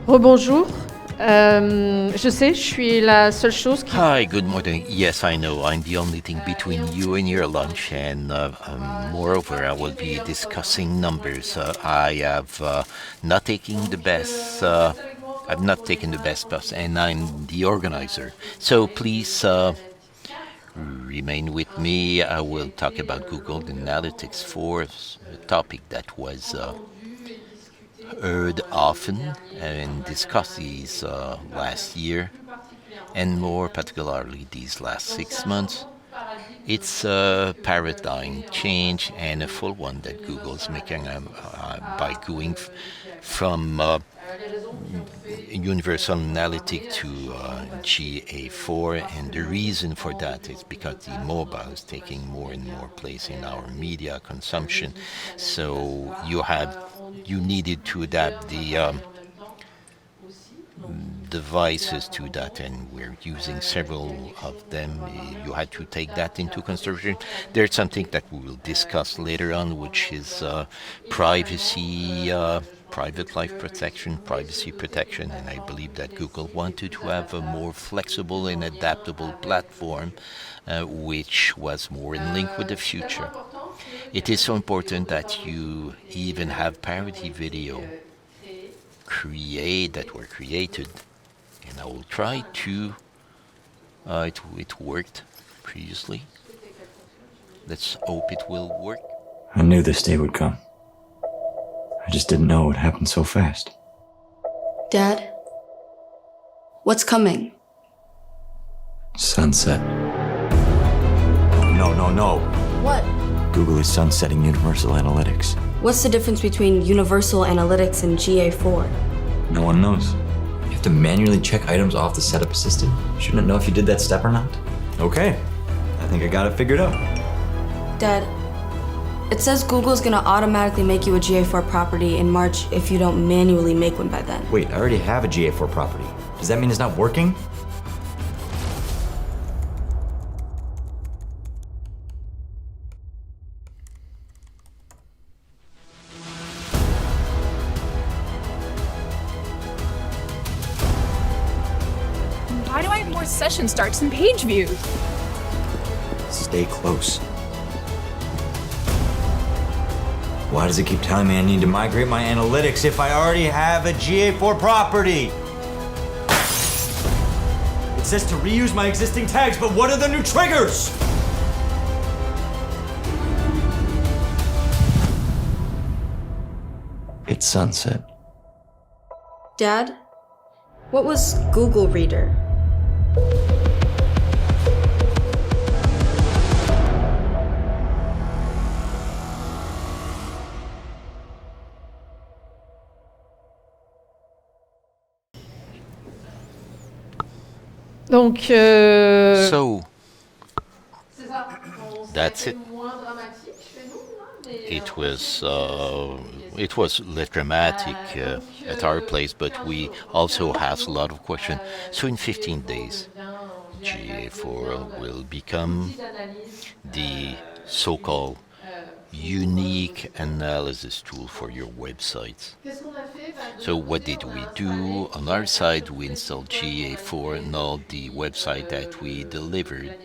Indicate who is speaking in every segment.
Speaker 1: Rebonjour. Je sais, je suis la seule chose qui...
Speaker 2: Hi, good morning. Yes, I know. I'm the only thing between you and your lunch, and moreover, I will be discussing numbers. I have not taken the best. I've not taken the best bus, and I'm the organizer. So please remain with me. I will talk about Google Analytics 4, a topic that was heard often and discussed these last year, and more particularly these last 6 months. It's a paradigm change and a full one that Google's making by going from Universal Analytic to GA4, and the reason for that is because the mobile is taking more and more place in our media consumption. So you needed to adapt the devices to that, and we're using several of them. You had to take that into consideration. There's something that we will discuss later on, which is privacy, private life protection, privacy protection, and I believe that Google wanted to have a more flexible and adaptable platform, which was more in link with the future. It is so important that you even have parody video that were created, and I will try to. It worked previously. Let's hope it will work.
Speaker 3: I knew this day would come. I just didn't know it would happen so fast.
Speaker 4: Dad? What's coming?
Speaker 3: Sunset. No.
Speaker 4: What?
Speaker 3: Google is sunsetting Universal Analytics.
Speaker 4: What's the difference between Universal Analytics and GA4?
Speaker 3: No one knows. You have to manually check items off the setup assistant. Shouldn't it know if you did that step or not? Okay. I think I got it figured out.
Speaker 4: Dad, it says Google's gonna automatically make you a GA4 property in March if you don't manually make one by then.
Speaker 3: Wait, I already have a GA4 property. Does that mean it's not working?
Speaker 5: Why do I have more session starts and page views?
Speaker 3: Stay close. Why does it keep telling me I need to migrate my analytics if I already have a GA4 property? It says to reuse my existing tags, but what are the new triggers? It's sunset.
Speaker 4: Dad, what was Google Reader?
Speaker 1: Donc,
Speaker 2: So that's it. It was less dramatic at our place, but we also have a lot of questions. So in 15 days, GA4 will become the so-called unique analysis tool for your websites. So what did we do? On our side, we installed GA4 and all the website that we delivered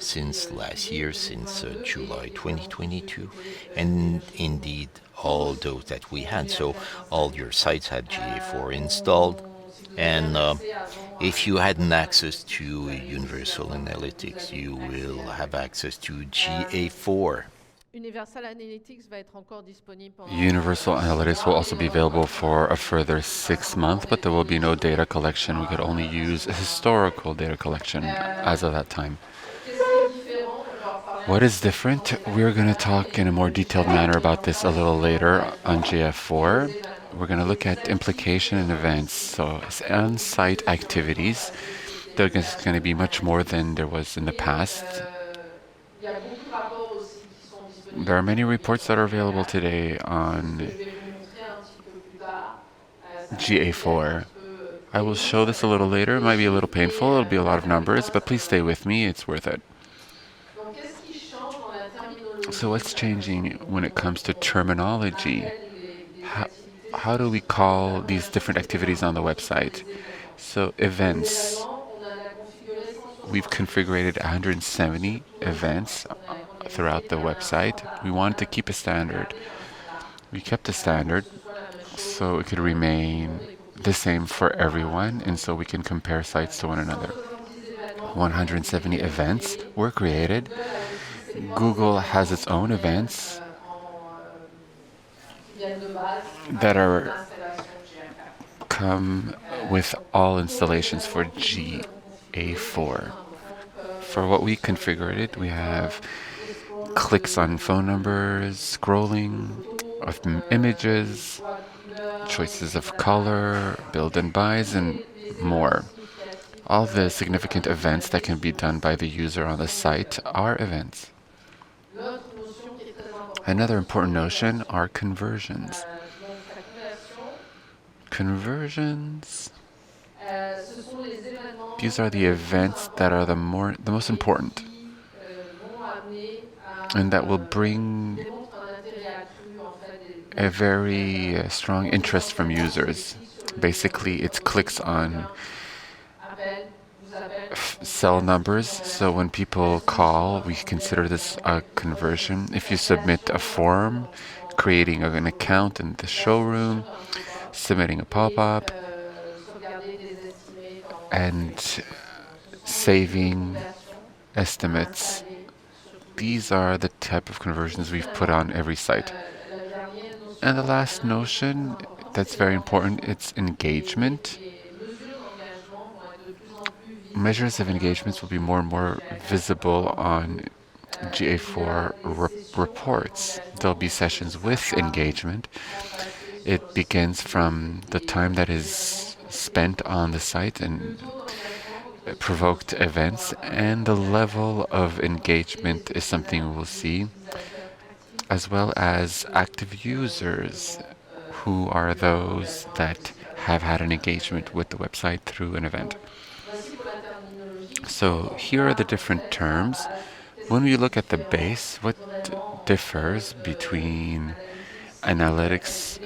Speaker 2: since last year, since July 2022, and indeed all those that we had. So all your sites had GA4 installed, and if you hadn't access to Universal Analytics, you will have access to GA4.
Speaker 6: Universal Analytics will also be available for a further 6 months, but there will be no data collection. We could only use historical data collection as of that time. What is different? We're going to talk in a more detailed manner about this a little later on GF4. We're going to look at implication and events. So it's on-site activities. There's going to be much more than there was in the past. There are many reports that are available today on GA4. I will show this a little later. It might be a little painful. It'll be a lot of numbers, but please stay with me. It's worth it. So what's changing when it comes to terminology? how do we call these different activities on the website? So events, we've configured 170 events throughout the website. We wanted to keep a standard. We kept a standard so it could remain the same for everyone, and so we can compare sites to one another. 170 events were created. Google has its own events that are come with all installations for GA4. For what we configured, we have clicks on phone numbers, scrolling of images, choices of color, build and buys, and more. All the significant events that can be done by the user on the site are events. Another important notion are conversions. Conversions, these are the events that are the most important and that will bring a very strong interest from users. Basically, it's clicks on cell numbers. So when people call, we consider this a conversion. If you submit a form, creating an account in the showroom, submitting a pop-up, and saving estimates, these are the type of conversions we've put on every site. And the last notion that's very important, it's engagement. Measures of engagements will be more and more visible on GA4 reports. There'll be sessions with engagement. It begins from the time that is spent on the site and provoked events, and the level of engagement is something we'll see, as well as active users, who are those that have had an engagement with the website through an event. So here are the different terms. When we look at the base, what differs between analytics,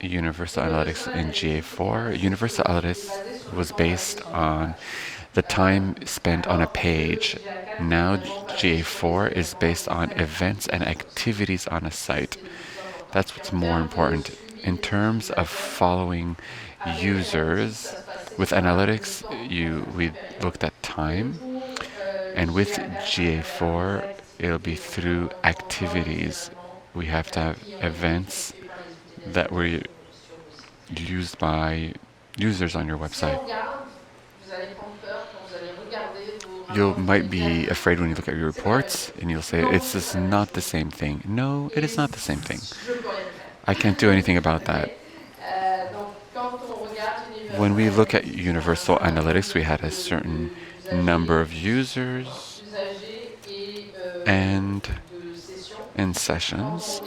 Speaker 6: universal analytics and GA4? Universal analytics was based on the time spent on a page. Now GA4 is based on events and activities on a site. That's what's more important. In terms of following users, with analytics, we looked at time, and with GA4, it'll be through activities. We have to have events that were used by users on your website. You might be afraid when you look at your reports and you'll say, it's just not the same thing. No, it is not the same thing. I can't do anything about that. When we look at universal analytics, we had a certain number of users and sessions.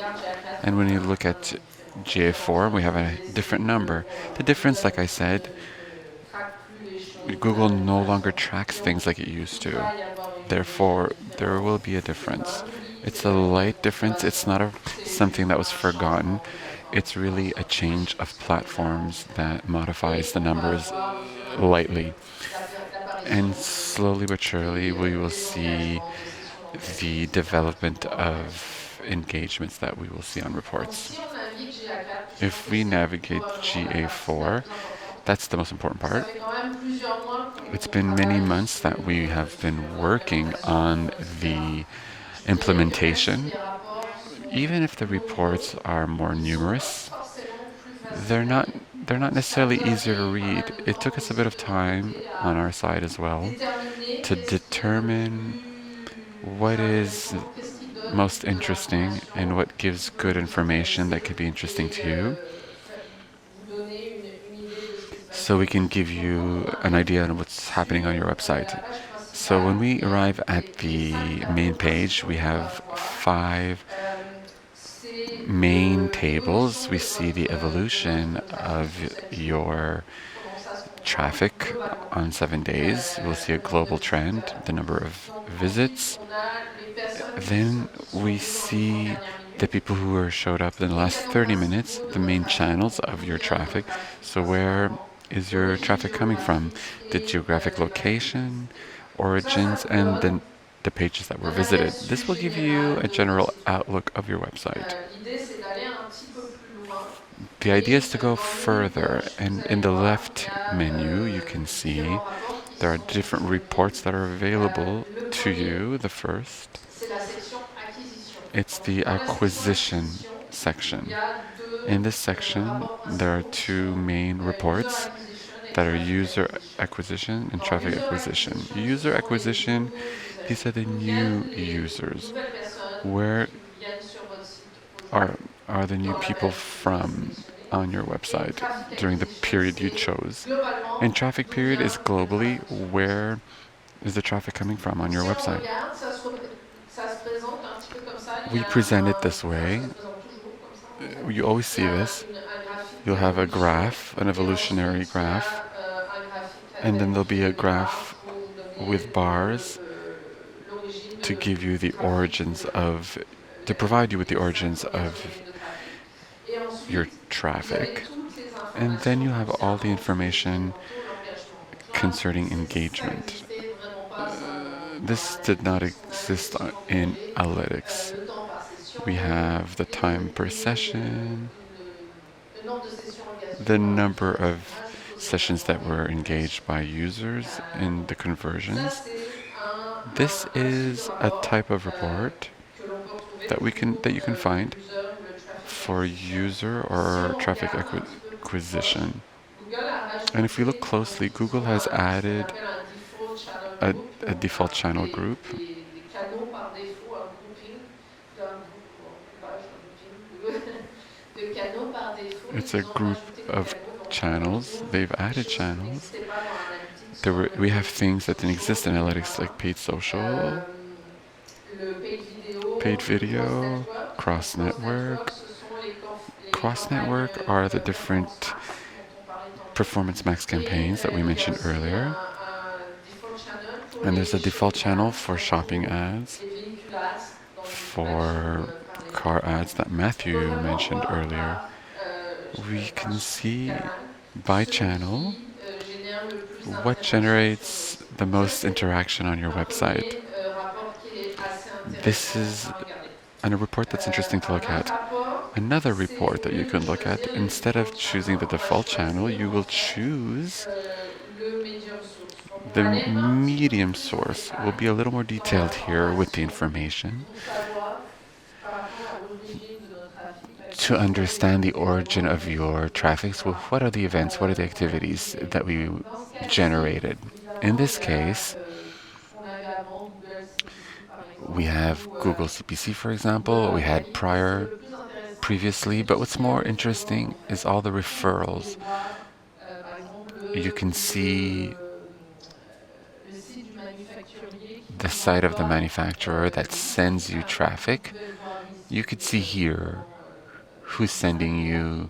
Speaker 6: And when you look at GA4, we have a different number. The difference, like I said, Google no longer tracks things like it used to. Therefore, there will be a difference. It's a light difference. It's not something that was forgotten. It's really a change of platforms that modifies the numbers lightly. And slowly but surely, we will see the development of engagements that we will see on reports. If we navigate GA4, that's the most important part. It's been many months that we have been working on the implementation. Even if the reports are more numerous, they're not necessarily easier to read. It took us a bit of time on our side as well to determine what is most interesting and what gives good information that could be interesting to you, so we can give you an idea on what's happening on your website. So when we arrive at the main page, we have 5 main tables. We see the evolution of your traffic on 7 days. We'll see a global trend, the number of visits. Then we see the people who were showed up in the last 30 minutes, the main channels of your traffic. So where is your traffic coming from? The geographic location, origins, and then the pages that were visited. This will give you a general outlook of your website. The idea is to go further, and in the left menu, you can see there are different reports that are available to you. The first, it's the acquisition section. In this section, there are two main reports that are user acquisition and traffic acquisition. User acquisition, these are the new users. Where are the new people from on your website during the period you chose? And traffic period is globally where is the traffic coming from on your website. We present it this way. You always see this. You'll have a graph, an evolutionary graph, and then there'll be a graph with bars to give you the origins of, to provide you with the origins of your traffic. And then you have all the information concerning engagement. This did not exist in analytics. We have the time per session, the number of sessions that were engaged by users, and the conversions. This is a type of report that you can find for user or traffic acquisition. And if we look closely, Google has added a default channel group. It's a group of channels. They've added channels. We have things that didn't exist in analytics, like paid social, paid video, cross network. Cross network are the different performance max campaigns that we mentioned earlier. And there's a default channel for shopping ads, for car ads that Matthew mentioned earlier. We can see by channel what generates the most interaction on your website. This is a report that's interesting to look at. Another report that you can look at, instead of choosing the default channel, you will choose the medium source. Will be a little more detailed here with the information. To understand the origin of your traffic, so what are the events, what are the activities that we generated? In this case, we have Google CPC, for example, we had previously, but what's more interesting is all the referrals. You can see the site of the manufacturer that sends you traffic. You could see here who's sending you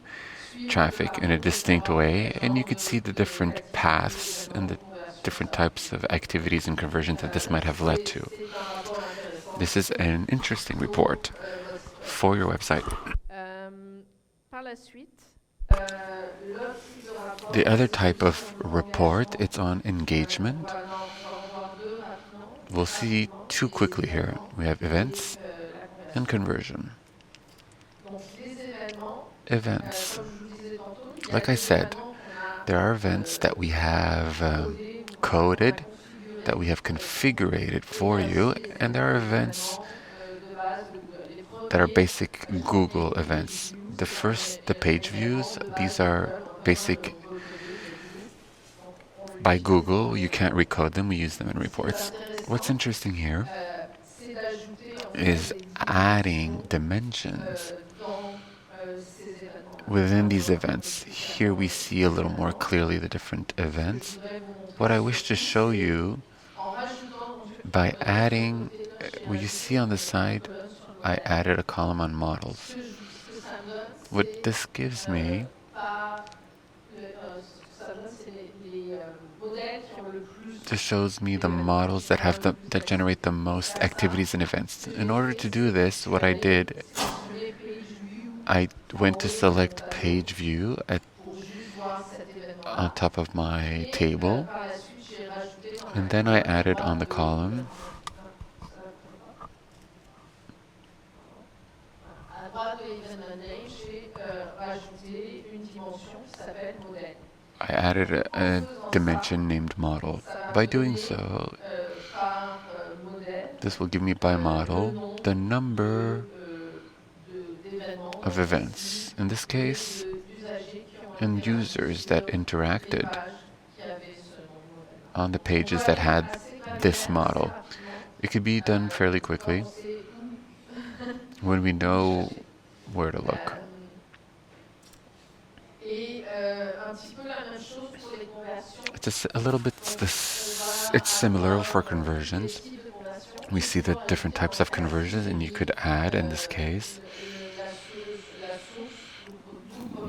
Speaker 6: traffic in a distinct way, and you could see the different paths and the different types of activities and conversions that this might have led to. This is an interesting report for your website. The other type of report, it's on engagement. We'll see two quickly here. We have events and conversion. Events. Like I said, there are events that we have coded, that we have configured for you, and there are events that are basic Google events. The first, the page views, these are basic by Google. You can't recode them, we use them in reports. What's interesting here is adding dimensions within these events. Here we see a little more clearly the different events. What I wish to show you by adding, what you see on the side, I added a column on models. What this gives me just shows me the models that generate the most activities and events. In order to do this, what I did I went to select page view on top of my table, and then I added on the column I added a dimension named model. By doing so, this will give me by model the number of events. In this case, and users that interacted on the pages that had this model. It could be done fairly quickly when we know where to look. It's a little bit it's similar for conversions. We see the different types of conversions, and you could add, in this case,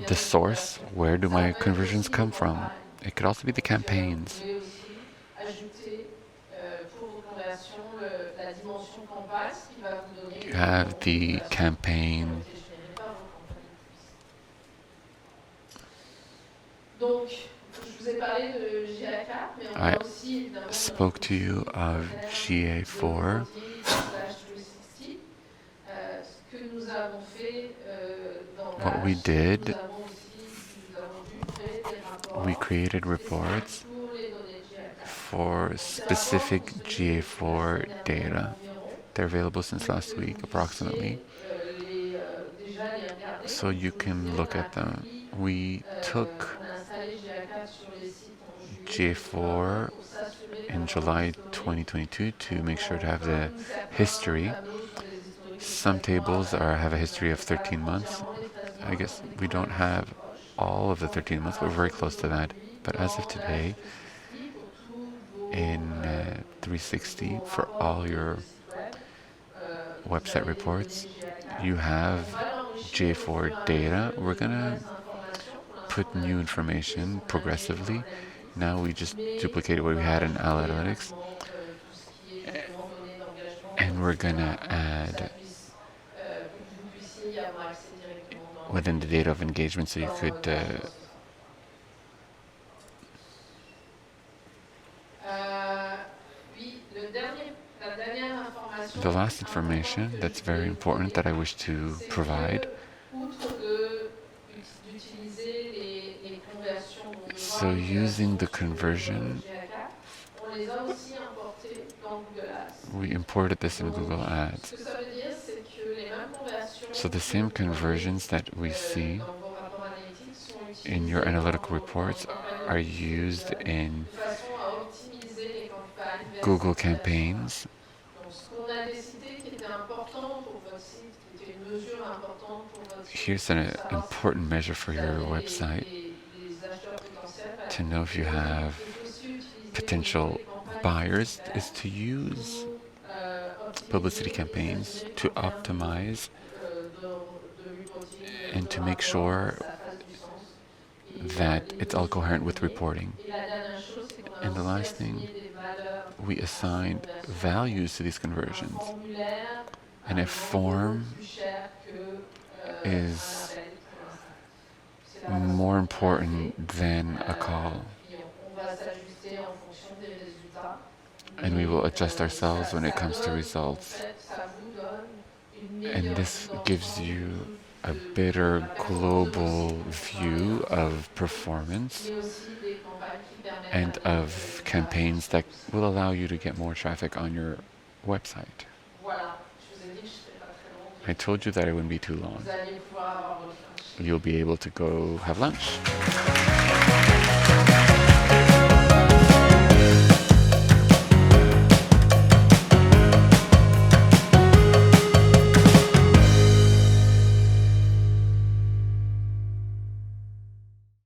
Speaker 6: the source. Where do my conversions come from? It could also be the campaigns. You have the campaign. I spoke to you of GA4. What we did, we created reports for specific GA4 data. They're available since last week, approximately. So you can look at them. We took GA4 in July 2022 to make sure to have the history. Some tables have a history of 13 months. I guess we don't have all of the 13 months, but we're very close to that. But as of today, in 360, for all your website reports, you have GA4 data. We're going to put new information progressively. Now we just duplicated what we had in analytics. And we're going to add within the data of engagement, so you could the last information that's very important that I wish to provide. So using the conversion, we imported this in Google Ads. So the same conversions that we see in your analytical reports are used in Google campaigns. Here's an important measure for your website to know if you have potential buyers, is to use publicity campaigns to optimize and to make sure that it's all coherent with reporting. And the last thing, we assigned values to these conversions. And a form is more important than a call. And we will adjust ourselves when it comes to results. And this gives you a better global view of performance and of campaigns that will allow you to get more traffic on your website. I told you that it wouldn't be too long. You'll be able to go have lunch.